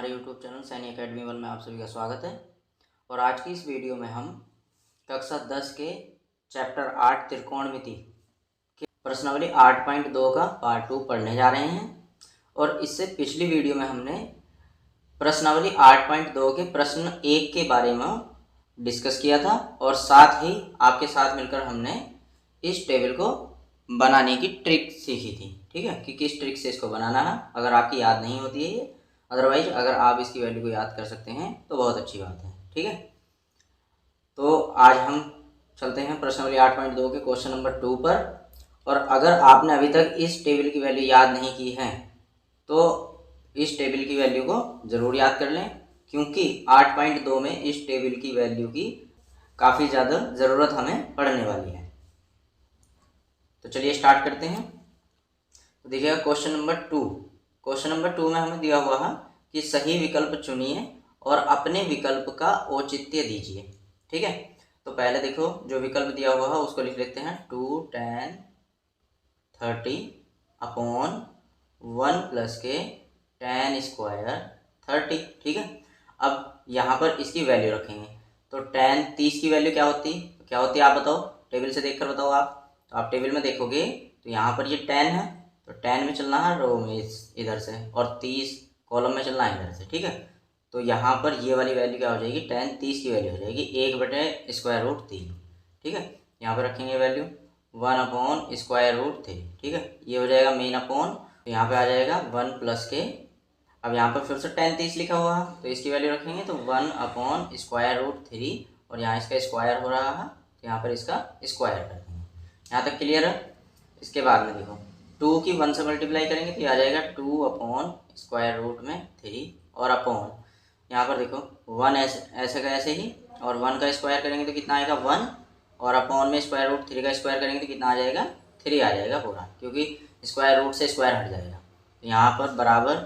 हमारे YouTube channel Saini academy 1 में आप सभी का स्वागत है। और आज की इस वीडियो में हम कक्षा 10 के चैप्टर 8 त्रिकोणमिति के प्रश्नावली 8.2 का पार्ट 2 पढ़ने जा रहे हैं। और इससे पिछली वीडियो में हमने प्रश्नावली 8.2 के प्रश्न 1 के बारे में डिस्कस किया था और साथ ही आपके साथ मिलकर हमने इस टेबल को बनाने की ट्रिक सीखी थी। ठीक है, कि किस ट्रिक से इसको बनाना है। अगर आपकी याद नहीं होती है ये, अदरवाइज अगर आप इसकी वैल्यू को याद कर सकते हैं तो बहुत अच्छी बात है। ठीक है, तो आज हम चलते हैं प्रश्नावली 8.2 के क्वेश्चन नंबर 2 पर। और अगर आपने अभी तक इस टेबल की वैल्यू याद नहीं की है तो इस टेबल की वैल्यू को ज़रूर याद कर लें, क्योंकि 8.2 में इस टेबल की वैल्यू की काफ़ी ज़्यादा ज़रूरत हमें पड़ने वाली है। तो चलिए स्टार्ट करते हैं। तो देखिएगा क्वेश्चन नंबर 2। क्वेश्चन नंबर 2 में हमें दिया हुआ है कि सही विकल्प चुनिए और अपने विकल्प का औचित्य दीजिए। ठीक है, तो पहले देखो जो विकल्प दिया हुआ है उसको लिख लेते हैं 2 10 30 अपॉन 1 प्लस के 10 स्क्वायर 30। ठीक है, अब यहाँ पर इसकी वैल्यू रखेंगे। तो 30 की वैल्यू क्या होती है आप बताओ, टेबल से देखकर बताओ आप। तो आप टेबल में देखोगे तो यहाँ पर ये 10 है, तो 10 में चलना है रो में इधर से, और 30 कॉलम में चलना है इधर से। ठीक है, तो यहाँ पर ये वाली वैल्यू क्या हो जाएगी, 30 की वैल्यू हो जाएगी 1/√3। ठीक है, यहाँ पर रखेंगे वैल्यू 1/√3। ठीक है, ये हो जाएगा मेन अपॉन, तो यहाँ पे आ जाएगा 1 प्लस के, अब यहाँ पर फिर से 30 लिखा हुआ है तो इसकी वैल्यू रखेंगे तो 1/√3, और यहाँ इसका स्क्वायर हो रहा है तो यहाँ पर इसका स्क्वायर कर देंगे। यहाँ तक क्लियर है। इसके बाद में देखो 2 की 1 से मल्टीप्लाई करेंगे तो आ जाएगा 2/√3, और अपॉन यहाँ पर देखो 1 ऐसे का ऐसे ही, और 1 का स्क्वायर करेंगे तो कितना आएगा 1, और अपॉन में √3 का स्क्वायर करेंगे तो कितना आ जाएगा 3 आ जाएगा पूरा, क्योंकि स्क्वायर रूट से स्क्वायर हट जाएगा। तो यहाँ पर बराबर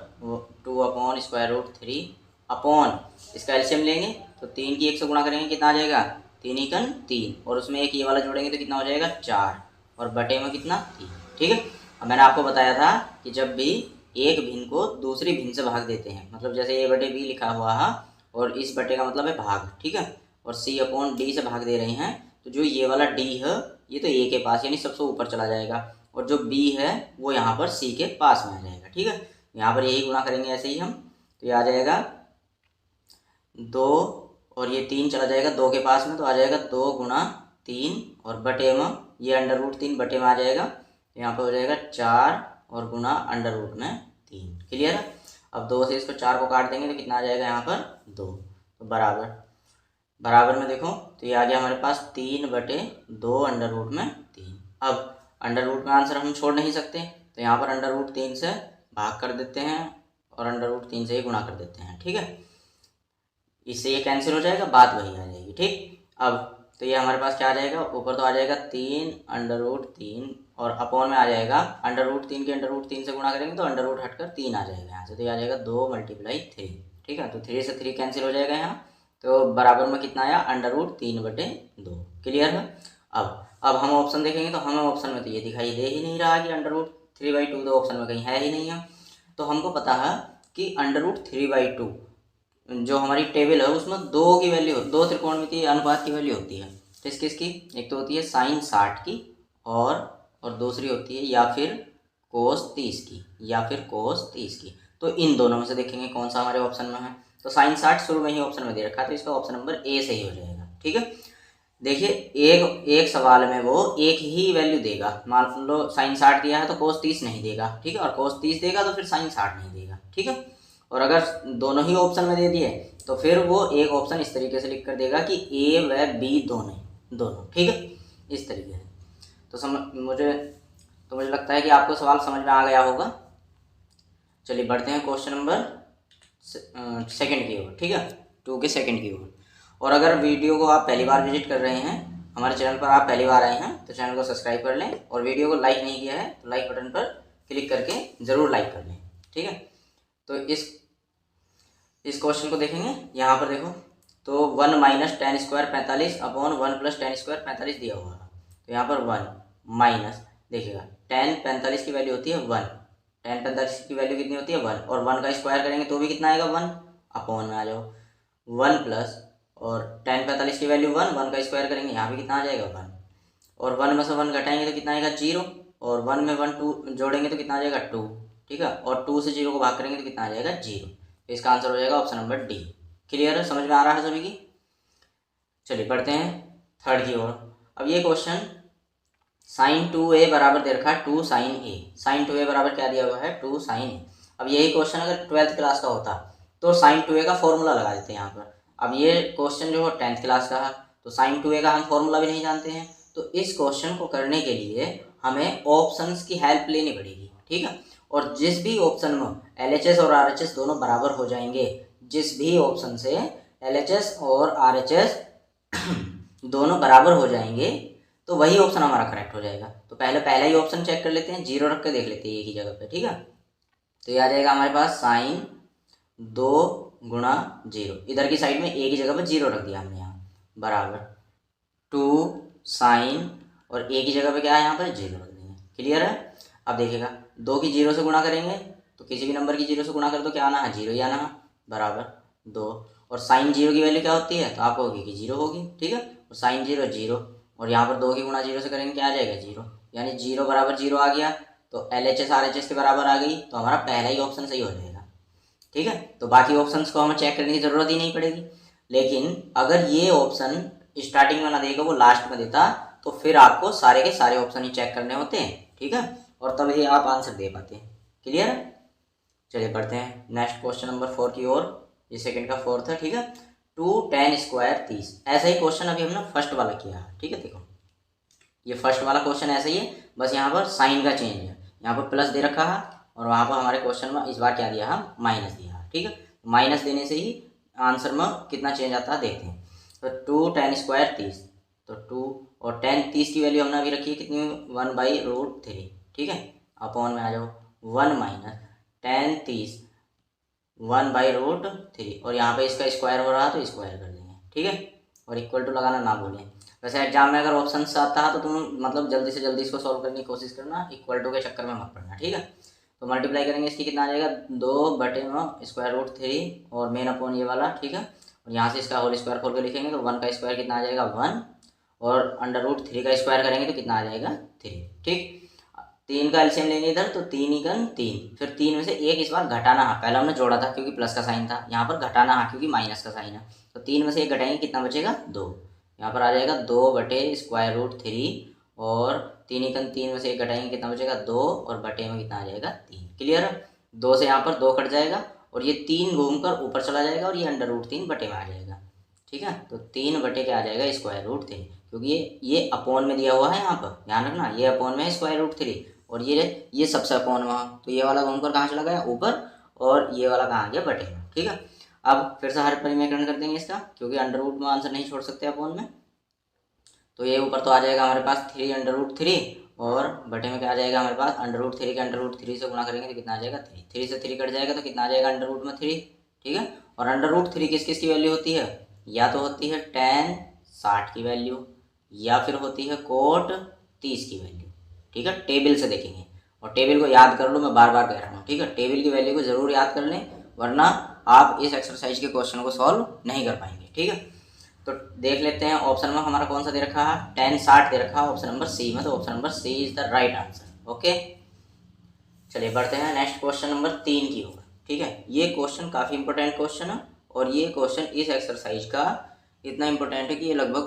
2/√3 अपॉन इसका एलसीएम लेंगे तो 3 की 1 से गुणा करेंगे कितना आ जाएगा 3 एकन 3, और उसमें एक ये वाला जोड़ेंगे तो कितना हो जाएगा 4, और बटे में कितना 3। ठीक है, अब मैंने आपको बताया था कि जब भी एक भिन्न को दूसरी भिन्न से भाग देते हैं, मतलब जैसे a/b लिखा हुआ है और इस बटे का मतलब है भाग। ठीक है, और c/d से भाग दे रहे हैं, तो जो ये वाला d है ये तो a के पास यानी सबसे ऊपर चला जाएगा, और जो b है वो यहाँ पर c के पास में आ जाएगा। ठीक है, यहाँ पर यही गुणा करेंगे ऐसे ही हम, तो ये आ जाएगा 2, और ये 3 चला जाएगा 2 के पास में, तो आ जाएगा 2 गुणा 3, और बटे में ये √3 बटे में आ जाएगा, यहाँ पर हो जाएगा 4, और गुणा √3। क्लियर है। अब 2 से इसको 4 को काट देंगे तो कितना आ जाएगा यहाँ पर 2, तो बराबर में देखो तो ये आ गया हमारे पास 3/2 √3। अब अंडर रूट में आंसर हम छोड़ नहीं सकते, तो यहाँ पर √3 से भाग कर देते हैं और √3 से ही गुणा कर देते हैं। ठीक है, इससे ये कैंसिल हो जाएगा, बात वही आ जाएगी। ठीक, अब तो ये हमारे पास क्या आ जाएगा, ऊपर तो आ जाएगा 3 और अपॉन में आ जाएगा √3 के √3 से गुणा करेंगे तो अंडर हटकर 3 आ जाएगा यहाँ से, तो ये आ जाएगा 2 × 3। ठीक है, तो 3 से 3 कैंसिल हो जाएगा यहाँ, तो बराबर में कितना आया √3/2। क्लियर है। अब हम ऑप्शन देखेंगे तो हमें ऑप्शन में तो ये दिखाई दे ही नहीं रहा कि √3/2, तो ऑप्शन में कहीं है ही नहीं है। तो हमको पता है कि √3/2 जो हमारी टेबल है उसमें 2 की वैल्यू, 2 त्रिकोणमितीय अनुपात की वैल्यू होती है। किस किस की, एक तो होती है sin 60 की, और दूसरी होती है या फिर cos 30 की, तो इन दोनों में से देखेंगे कौन सा हमारे ऑप्शन में है। तो sin 60 शुरू में ही ऑप्शन में दे रखा है, तो इसका ऑप्शन नंबर ए सही हो जाएगा। ठीक है, देखिए एक सवाल में वो एक ही वैल्यू देगा, मान लो sin 60 दिया है तो cos 30 नहीं देगा। ठीक है, और cos 30 देगा तो फिर sin 60 नहीं देगा। ठीक है, और अगर दोनों ही ऑप्शन में दे दिए तो फिर वो एक ऑप्शन इस तरीके से लिख कर देगा कि ए व बी दोनों। ठीक है, इस तरीके से। तो मुझे लगता है कि आपको सवाल समझ में आ गया होगा। चलिए बढ़ते हैं क्वेश्चन नंबर 2 की ओर। ठीक है, 2 के 2 की ओर। और अगर वीडियो को आप पहली बार विजिट कर रहे हैं, हमारे चैनल पर आप पहली बार आए हैं, तो चैनल को सब्सक्राइब कर लें, और वीडियो को लाइक नहीं किया है तो लाइक बटन पर क्लिक करके ज़रूर लाइक कर लें। ठीक है, तो इस क्वेश्चन को देखेंगे। यहाँ पर देखो तो 1 - 10² 45 अपॉन 1 + 10² 45 दिया हुआ है। तो यहाँ पर 1 माइनस, देखिएगा 10 45 की वैल्यू होती है 1, 10 45 की वैल्यू कितनी होती है 1, और 1 का स्क्वायर करेंगे तो भी कितना आएगा 1, अपॉन में आ जाओ 1 प्लस और टेन 45 की वैल्यू 1, 1 का स्क्वायर करेंगे यहाँ पे कितना आ जाएगा 1, और 1 में से 1 घटाएंगे तो कितना आएगा 0, और 1 में 1 2 जोड़ेंगे तो कितना आ जाएगा 2, ठीक है, और 2 से 0 को भाग करेंगे तो कितना आ जाएगा 0। तो इसका आंसर हो जाएगा ऑप्शन नंबर डी। क्लियर है, समझ में आ रहा है सभी की। चलिए बढ़ते हैं थर्ड की ओर। अब ये क्वेश्चन साइन 2a बराबर दे रखा है 2 साइन ए, साइन 2a बराबर क्या दिया हुआ है 2 साइन ए। अब यही क्वेश्चन अगर 12th क्लास का होता तो साइन 2a का फॉर्मूला लगा देते हैं यहाँ पर। अब ये क्वेश्चन जो है 10th क्लास का है, तो साइन 2a का हम फॉर्मूला भी नहीं जानते हैं, तो इस क्वेश्चन को करने के लिए हमें ऑप्शंस की हेल्प लेनी पड़ेगी, ठीक है। और जिस भी ऑप्शन में LHS और RHS दोनों बराबर हो जाएंगे, जिस भी ऑप्शन से LHS और RHS दोनों बराबर हो जाएंगे तो वही ऑप्शन हमारा करेक्ट हो जाएगा। तो पहले पहला ही ऑप्शन चेक कर लेते हैं, 0 रख के देख लेते हैं एक ही जगह पे, ठीक है। तो ये आ जाएगा हमारे पास साइन 2 गुणा 0, इधर की साइड में एक ही जगह पर 0 रख दिया हमने यहाँ, बराबर 2 साइन, और एक ही जगह पे क्या है यहाँ पर 0 रख देंगे। क्लियर है। अब देखिएगा 2 की 0 से गुणा करेंगे तो किसी भी नंबर की 0 से गुणा कर दो क्या आना है 0 ही आना है, बराबर 2, और साइन 0 की वैल्यू क्या होती है तो आपको होगी कि 0 होगी, ठीक है। और साइन 0 0, और यहाँ पर 2 की गुणा 0 से करेंगे क्या आ जाएगा 0, यानी 0 बराबर 0 आ गया, तो LHS RHS के बराबर आ गई, तो हमारा पहला ही ऑप्शन सही हो जाएगा, ठीक है। तो बाकी ऑप्शंस को हमें चेक करने की ज़रूरत ही नहीं पड़ेगी। लेकिन अगर ये ऑप्शन स्टार्टिंग में ना देगा, वो लास्ट में देता, तो फिर आपको सारे के सारे ऑप्शन ही चेक करने होते हैं, ठीक है, और तभी आप आंसर दे पाते हैं। क्लियर है। चलिए पढ़ते हैं नेक्स्ट क्वेश्चन नंबर 4 की ओर। ये सेकंड का 4th है, ठीक है। 2 tan स्क्वायर 30, ऐसा ही क्वेश्चन अभी हमने फर्स्ट वाला किया है, ठीक है। देखो ये फर्स्ट वाला क्वेश्चन ऐसा ही है, बस यहाँ पर साइन का चेंज है, यहाँ पर प्लस दे रखा है और वहाँ पर हमारे क्वेश्चन में इस बार क्या दिया है माइनस दिया है, ठीक है। माइनस देने से ही आंसर में कितना चेंज आता है देखते हैं। तो 2 tan स्क्वायर 30, तो 2 और tan 30 की वैल्यू हमने अभी रखी है कितनी 1/√3, ठीक है। अपॉन में आ जाओ 1 माइनस tan 30 1/√3, और यहाँ पे इसका स्क्वायर हो रहा है तो स्क्वायर कर देंगे, ठीक है। और इक्वल टू लगाना ना भूलें। वैसे एग्जाम में अगर ऑप्शन आता है तो तुम मतलब जल्दी से जल्दी इसको सॉल्व करने की कोशिश करना, इक्वल टू के चक्कर में मत पड़ना, ठीक है। तो मल्टीप्लाई करेंगे इसकी कितना आ जाएगा 2/√3 और मेन अपॉन ये वाला, ठीक है। और यहाँ से इसका होल स्क्वायर खोल के लिखेंगे तो 1 का स्क्वायर कितना आ जाएगा 1, और √3 का स्क्वायर करेंगे तो कितना आ जाएगा 3, ठीक। 3 का एलसीएम लेंगे इधर तो 3 × 3, फिर 3 में से 1 इस बार घटाना है, पहले हमने जोड़ा था क्योंकि प्लस का साइन था, यहाँ पर घटाना है क्योंकि माइनस का साइन है, तो 3 में से 1 घटाएंगे कितना बचेगा 2, यहाँ पर आ जाएगा 2/√3, और 3 × 3 में से 1 घटाएंगे कितना बचेगा 2, और बटे में कितना आ जाएगा 3। क्लियर है। 2 से यहाँ पर 2 कट जाएगा और ये 3 घूमकर ऊपर चला जाएगा और ये √3 बटे में आ जाएगा, ठीक है। तो 3 बटे क्या आ जाएगा √3, क्योंकि ये अपॉन में दिया हुआ है, यहाँ पर ध्यान रखना ये अपॉन में है √3, और ये सबसे अपॉन में, तो ये वाला घूमकर कहाँ चला गया ऊपर, और ये वाला कहाँ आ गया बटे में, ठीक है। अब फिर से हर परिमेयकरण कर देंगे इसका, क्योंकि अंडर रूट में आंसर नहीं छोड़ सकते अपॉन में, तो ये ऊपर तो आ जाएगा हमारे पास 3 और बटे में क्या आ जाएगा हमारे पास √3 के √3 से गुणा करेंगे तो कितना आ जाएगा 3, 3 से 3 कट जाएगा तो कितना आ जाएगा √3, ठीक है। और √3 किस किस की वैल्यू होती है, या तो होती है tan 60 की वैल्यू, या फिर होती है cot 30 की वैल्यू, ठीक है। टेबल से देखेंगे, और टेबल को याद कर लो, मैं बार बार कह रहा हूँ, ठीक है। टेबल की वैल्यू को जरूर याद कर लें, वरना आप इस एक्सरसाइज के क्वेश्चन को सॉल्व नहीं कर पाएंगे, ठीक है। तो देख लेते हैं ऑप्शन में हमारा कौन सा दे रखा है, tan 60 दे रखा है ऑप्शन नंबर सी में, तो option number C is the right answer. Okay चलिए बढ़ते हैं नेक्स्ट क्वेश्चन नंबर 3 की ओर, ठीक है। ये क्वेश्चन काफ़ी इंपॉर्टेंट क्वेश्चन है, और ये क्वेश्चन इस एक्सरसाइज का इतना इंपॉर्टेंट है कि ये लगभग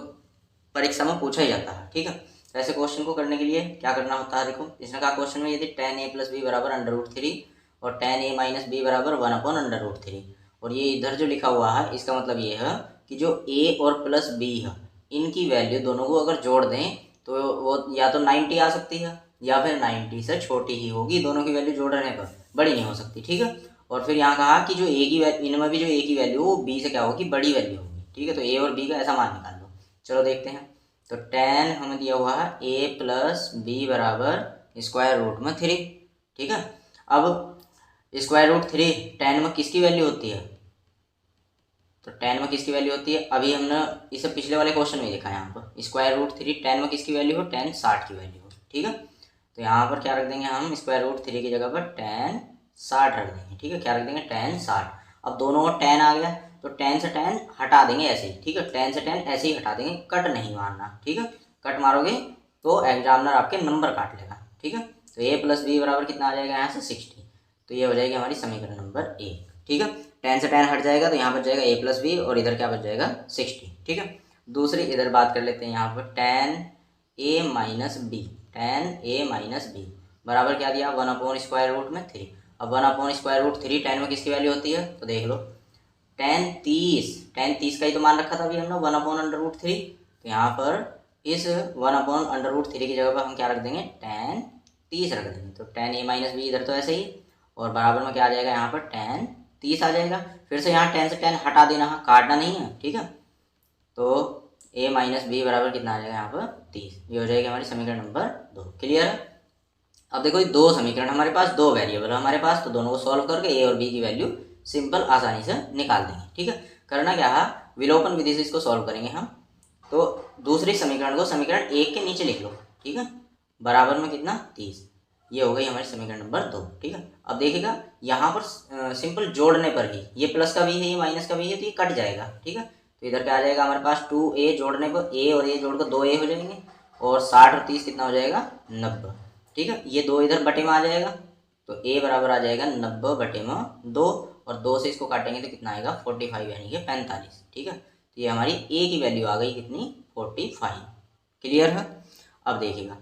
परीक्षा में पूछा ही जाता है, ठीक है। तो ऐसे क्वेश्चन को करने के लिए क्या करना होता है, देखो इसने कहा क्वेश्चन में यदि tan a + b बराबर √3 और tan a - b बराबर 1/√3, और ये इधर जो लिखा हुआ है इसका मतलब ये है कि जो a और प्लस b है इनकी वैल्यू दोनों को अगर जोड़ दें तो वो या तो 90 आ सकती है या फिर 90 से छोटी ही होगी, दोनों की वैल्यू जोड़ने पर बड़ी नहीं हो सकती, ठीक है। और फिर यहाँ कहा कि जो a की इनमें भी जो a की वैल्यू वो b से क्या होगी बड़ी वैल्यू होगी, ठीक है। तो a और b का ऐसा मान निकाल लो। चलो देखते हैं। तो tan हमें दिया हुआ है a + b बराबर √3, ठीक है। अब √3 tan में किसकी वैल्यू होती है, तो tan में किसकी वैल्यू होती है, अभी हमने इसे पिछले वाले क्वेश्चन में देखा है। यहाँ पर √3 tan में किसकी वैल्यू हो, tan 60 की वैल्यू हो, ठीक है। तो यहाँ पर क्या रख देंगे हम √3 की जगह पर tan 60 रख देंगे, ठीक है। क्या रख देंगे tan 60, अब दोनों को tan आ गया तो tan से tan हटा देंगे ऐसे ही, ठीक है, tan से tan ऐसे ही हटा देंगे, कट नहीं मारना, ठीक है। कट मारोगे तो एग्जामिनर आपके नंबर काट लेगा, ठीक है। तो a प्लस बी बराबर कितना आ जाएगा यहाँ से 60। तो ये हो जाएगी हमारी समीकरण नंबर 1, ठीक है। tan से tan हट जाएगा तो यहाँ पर जाएगा a प्लस बी और इधर क्या बच जाएगा 60, ठीक है। दूसरी इधर बात कर लेते हैं, यहाँ पर tan a minus b, tan a minus b बराबर क्या दिया 1/√3। अब 1/√3 tan में किसकी वैल्यू होती है तो देख लो, tan 30 का ही तो मान रखा था अभी हमने 1/√3। तो यहाँ पर इस 1/√3 की जगह पर हम क्या रख देंगे tan 30 रख देंगे। तो tan a माइनस बी इधर तो ऐसे ही, और बराबर में क्या आ जाएगा यहाँ पर tan 30 आ जाएगा। फिर से यहाँ tan से tan हटा देना है, काटना नहीं है, ठीक है। तो a माइनस बी बराबर कितना आ जाएगा यहाँ पर 30। ये हो जाएगी हमारी समीकरण नंबर 2। क्लियर है। अब देखो ये दो समीकरण हमारे पास, दो वेरिएबल हमारे पास, तो दोनों को सॉल्व करके a और b की वैल्यू सिंपल आसानी से निकाल देंगे, ठीक है। करना क्या है, विलोपन विधि से इसको सॉल्व करेंगे हम। तो दूसरी समीकरण को समीकरण 1 के नीचे लिख लो, ठीक है, बराबर में कितना 30। ये हो गई हमारी समीकरण नंबर 2, ठीक है। अब देखिएगा यहाँ पर सिंपल जोड़ने पर ही, ये प्लस का भी है ये माइनस का भी है, तो ये कट जाएगा, ठीक है। तो इधर क्या आ जाएगा हमारे पास 2a, जोड़ने पर a और a जोड़कर 2a हो जाएंगे, और 60 और 30 कितना हो जाएगा 90, ठीक है। ये 2 इधर बटे में आ जाएगा, तो a बराबर आ जाएगा 90 बटे में 2, और 2 से इसको काटेंगे तो कितना आएगा 45 यानी कि 45, ठीक है। तो ये हमारी a की वैल्यू आ गई कितनी 45। क्लियर है। अब देखिएगा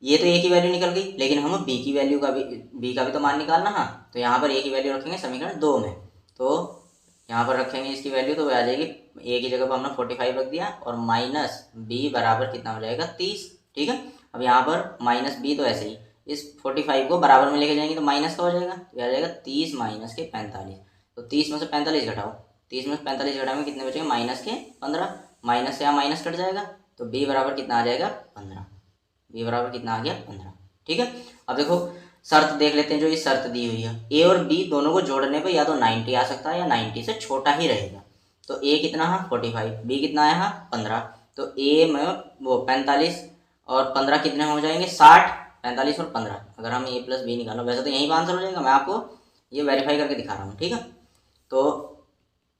ये तो a की वैल्यू निकल गई, लेकिन हम b की वैल्यू का भी तो मान निकालना है। तो यहाँ पर a की वैल्यू रखेंगे समीकरण 2 में, तो यहाँ पर रखेंगे इसकी वैल्यू, तो आ जाएगी a की जगह पर हमने 45 रख दिया, और माइनस b बराबर कितना हो जाएगा 30, ठीक है। अब यहाँ पर माइनस b तो ऐसे ही, इस 45 को बराबर में लेके जाएंगे तो माइनस का हो जाएगा, तो आ जाएगा 30 माइनस के 45। तो 30 में से 45 घटाओ, 30 में से 45 घटाओगे कितने बचेंगे माइनस के 15, माइनस से यहाँ माइनस कट जाएगा, तो b बराबर कितना आ जाएगा 15, b बराबर कितना आ गया 15, ठीक है। अब देखो शर्त देख लेते हैं, जो ये शर्त दी हुई है, a और b दोनों को जोड़ने पे या तो 90 आ सकता है या 90 से छोटा ही रहेगा। तो a कितना है 45, b कितना आया है 15, तो a में वो 45 और 15 कितने हो जाएंगे 60, 45 और 15, अगर हम a प्लस बी निकालो, वैसे तो यहीं पर आंसर हो जाएगा, मैं आपको ये वेरीफाई करके दिखा रहा हूँ, ठीक है। तो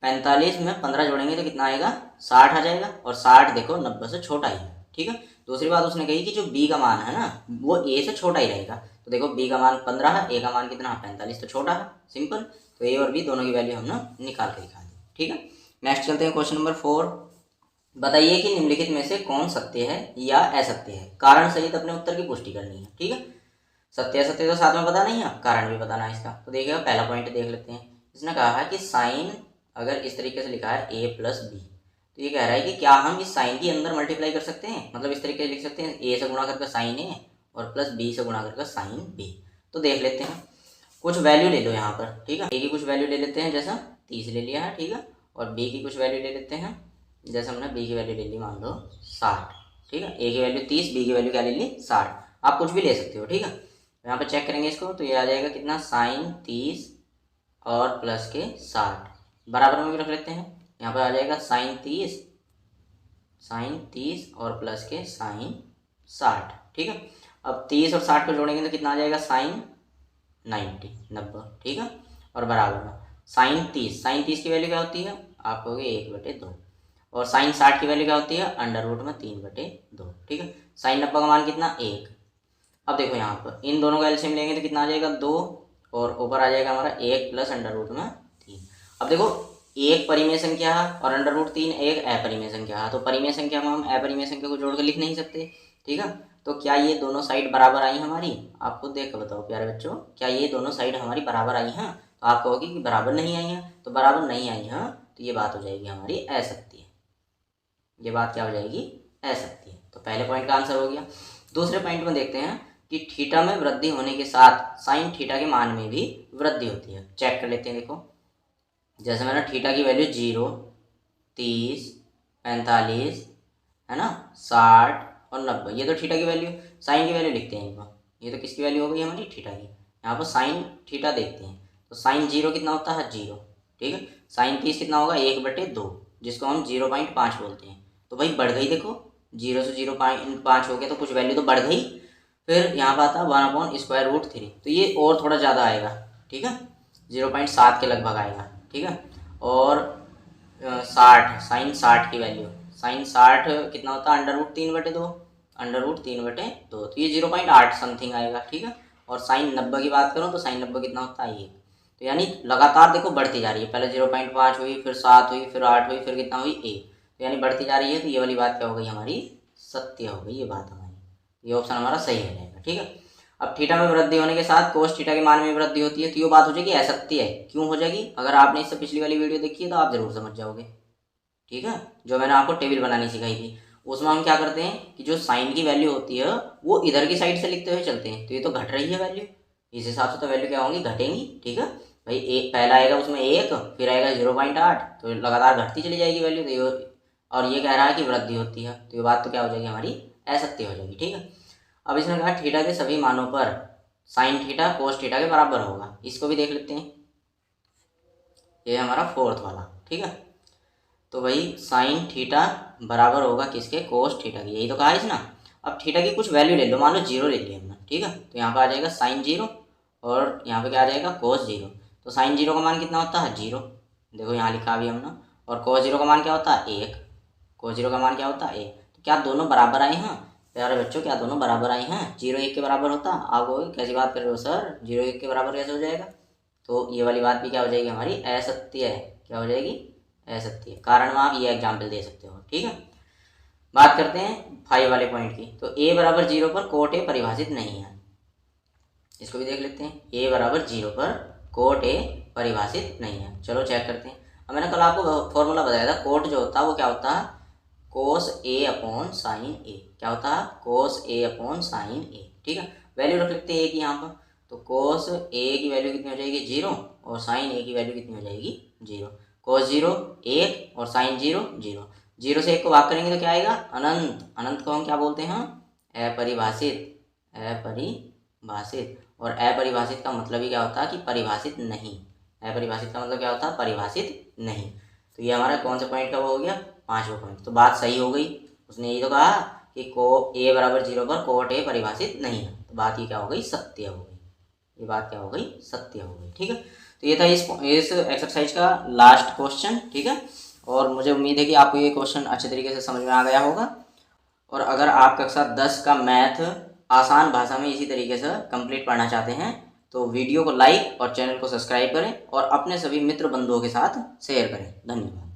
45 में 15 जोड़ेंगे तो कितना आएगा 60 आ जाएगा, और 60 देखो 90 से छोटा ही है, ठीक है। दूसरी बात उसने कही कि जो b का मान है ना वो a से छोटा ही रहेगा, तो देखो b का मान 15 है, a का मान कितना है 45, तो छोटा है, सिंपल। तो a और b दोनों की वैल्यू हमने निकाल के दिखा दी, ठीक है। नेक्स्ट चलते हैं क्वेश्चन नंबर 4। बताइए कि निम्नलिखित में से कौन सत्य है या असत्य है, कारण सहित अपने उत्तर की पुष्टि करनी है, ठीक है। सत्य असत्य तो साथ में पता नहीं है, कारण भी बताना है इसका। तो देखिएगा पहला पॉइंट देख लेते हैं, इसने कहा है कि साइन अगर इस तरीके से लिखा है a प्लस बी, तो ये कह रहा है कि क्या हम इस साइन के अंदर मल्टीप्लाई कर सकते हैं, मतलब इस तरीके से लिख सकते हैं a से गुणा करके साइन a और प्लस b से गुणा करके साइन b। तो देख लेते हैं, कुछ वैल्यू ले लो यहाँ पर, ठीक है। a की कुछ वैल्यू ले लेते हैं, जैसा 30 ले लिया है, ठीक है, और b की कुछ वैल्यू ले लेते हैं, जैसे हमने b की वैल्यू ले ली मान लो 60, ठीक है। a की वैल्यू 30, b की वैल्यू क्या ले ली 60, आप कुछ भी ले सकते हो, ठीक है। यहाँ पर चेक करेंगे इसको, तो ये आ जाएगा कितना साइन 30 और प्लस के 60, बराबर में भी रख लेते हैं, यहाँ पर आ जाएगा साइन 30 और प्लस के साइन 60, ठीक है। अब 30 और 60 को जोड़ेंगे तो कितना आ जाएगा साइन 90, ठीक है, और बराबर में साइन 30 की वैल्यू क्या होती है आप कहोगे 1/2, और साइन 60 की वैल्यू क्या होती है अंडर रूट में 3/2, ठीक है। साइन 90 का मान कितना 1। अब देखो यहाँ पर इन दोनों का एलसीएम लेंगे तो कितना आ जाएगा 2, और ऊपर आ जाएगा हमारा 1 प्लस अंडर रूट में 3। अब देखो एक परिमेय संख्या है और अंडर रूट 3 एक अपरिमेय संख्या है, तो परिमेय संख्या में हम अपरिमेय संख्या को जोड़कर लिख नहीं सकते, ठीक है। तो क्या ये दोनों साइड बराबर आई हमारी, आप खुद देख कर बताओ प्यारे बच्चों, क्या ये दोनों साइड हमारी बराबर आई हैं। तो आप कहोगे कि बराबर नहीं आई हैं, तो बराबर नहीं आई हैं, तो ये बात हो जाएगी हमारी असत्य, ये बात क्या हो जाएगी असत्य। तो पहले पॉइंट का आंसर हो गया। दूसरे पॉइंट में देखते हैं कि थीटा में वृद्धि होने के साथ साइन थीटा के मान में भी वृद्धि होती है। चेक कर लेते हैं, देखो जैसे मैंने थीटा की वैल्यू 0, 30, 45 है ना, 60 और 90, ये तो थीटा की वैल्यू, साइन की वैल्यू लिखते हैं इनको, ये तो किसकी वैल्यू हो गई हमारी थीटा की। यहाँ पर साइन थीटा देखते हैं, तो साइन 0 कितना होता है 0, ठीक है। साइन 30 कितना होगा 1/2, जिसको हम 0.5 बोलते हैं। तो भाई बढ़ गई, देखो 0 से 0.5 हो गया तो कुछ वैल्यू तो बढ़ गई। फिर यहाँ पर आता है 1/√3, तो ये और थोड़ा ज़्यादा आएगा, ठीक है, 0.7 के लगभग आएगा। ठीक है। और 60 साइन 60 की वैल्यू, साइन 60 कितना होता है √3/2, √3/2, तो ये 0.8 समथिंग आएगा, ठीक है। और साइन 90 की बात करूँ तो साइन 90 कितना होता है 1। तो यानी लगातार देखो बढ़ती जा रही है, पहले 0.5 हुई, फिर 7 हुई, फिर 8 हुई, फिर कितना हुई 1, तो यानी बढ़ती जा रही है। तो ये वाली बात क्या हो गई हमारी, सत्य हो गई ये बात हमारी, ये ऑप्शन हमारा सही हो जाएगा, ठीक है। अब थीटा में वृद्धि होने के साथ कोस थीटा के मान में वृद्धि होती है, तो ये बात हो जाएगी असत्य है। क्यों हो जाएगी, अगर आपने इससे पिछली वाली वीडियो देखी है तो आप जरूर समझ जाओगे, ठीक है। जो मैंने आपको टेबल बनानी सिखाई थी, उसमें हम क्या करते हैं कि जो साइन की वैल्यू होती है वो इधर की साइड से लिखते हुए चलते हैं, तो ये तो घट रही है वैल्यू, इस हिसाब से तो वैल्यू क्या होंगी, घटेंगी, ठीक है भाई। एक पहला आएगा उसमें 1, फिर आएगा 0.8, तो लगातार घटती चली जाएगी वैल्यू, तो ये, और ये कह रहा है कि वृद्धि होती है, तो ये बात तो क्या हो जाएगी हमारी, असत्य हो जाएगी, ठीक है। अब इसने कहा थीटा के सभी मानों पर साइन थीटा कोस थीटा के बराबर होगा, इसको भी देख लेते हैं, ये हमारा फोर्थ वाला, ठीक है। तो भाई साइन थीटा बराबर होगा किसके, कोस थीटा की, यही तो कहा है इसना। अब थीटा की कुछ वैल्यू ले लो, मान लो 0 ले लिया हमने, ठीक है, तो यहाँ पे आ जाएगा साइन 0 और यहाँ पे क्या आ जाएगा कोस 0। तो साइन 0 का मान कितना होता है 0, देखो यहाँ लिखा भी हमने, और कोस 0 का मान क्या होता है 1, कोस 0 का मान क्या होता है 1। तो क्या दोनों बराबर आए हैं प्यारे बच्चों, क्या दोनों बराबर आए हैं, 0 1 के बराबर होता, आप कैसी बात कर रहे हो सर, 0 1 के बराबर कैसे हो जाएगा। तो ये वाली बात भी क्या हो जाएगी हमारी, असत्य है, क्या हो जाएगी, असत्य है। कारण में आप ये एग्जाम्पल दे सकते हो, ठीक है। बात करते हैं 5 वाले पॉइंट की, तो a बराबर 0 पर कोट ए परिभाषित नहीं है, इसको भी देख लेते हैं। a बराबर 0 पर कोट ए परिभाषित नहीं है, चलो चेक करते हैं। अब मैंने कल आपको फॉर्मूला बताया था, कोट जो होता है वो क्या होता है, कोस ए अपॉन साइन ए, क्या होता है, कोस ए अपॉन साइन ए, ठीक है। वैल्यू रख लेते हैं ए की यहाँ पर, तो कोस ए की वैल्यू कितनी हो जाएगी 0, और साइन ए की वैल्यू कितनी हो जाएगी 0। कोस 0 1 और साइन 0 0, 0 से 1 को भाग करेंगे तो क्या आएगा अनंत, अनंत को हम क्या बोलते हैं, अपरिभाषित, अपरिभाषित। और अपरिभाषित का मतलब ही क्या होता है कि परिभाषित नहीं, अपरिभाषित का मतलब क्या होता है, परिभाषित नहीं। तो ये हमारा कौन सा पॉइंट का वो हो गया, 5वां पॉइंट। तो बात सही हो गई, उसने यही तो कहा कि को ए बराबर 0 पर कोट ए परिभाषित नहीं है, तो बात ये क्या हो गई, सत्य हो गई, ये बात क्या हो गई, सत्य हो गई, ठीक है। तो ये था इस एक्सरसाइज का लास्ट क्वेश्चन, ठीक है। और मुझे उम्मीद है कि आपको ये क्वेश्चन अच्छे तरीके से समझ में आ गया होगा। और अगर आप कक्षा 10 का मैथ आसान भाषा में इसी तरीके से कंप्लीट पढ़ना चाहते हैं तो वीडियो को लाइक और चैनल को सब्सक्राइब करें और अपने सभी मित्र बंधुओं के साथ शेयर करें। धन्यवाद।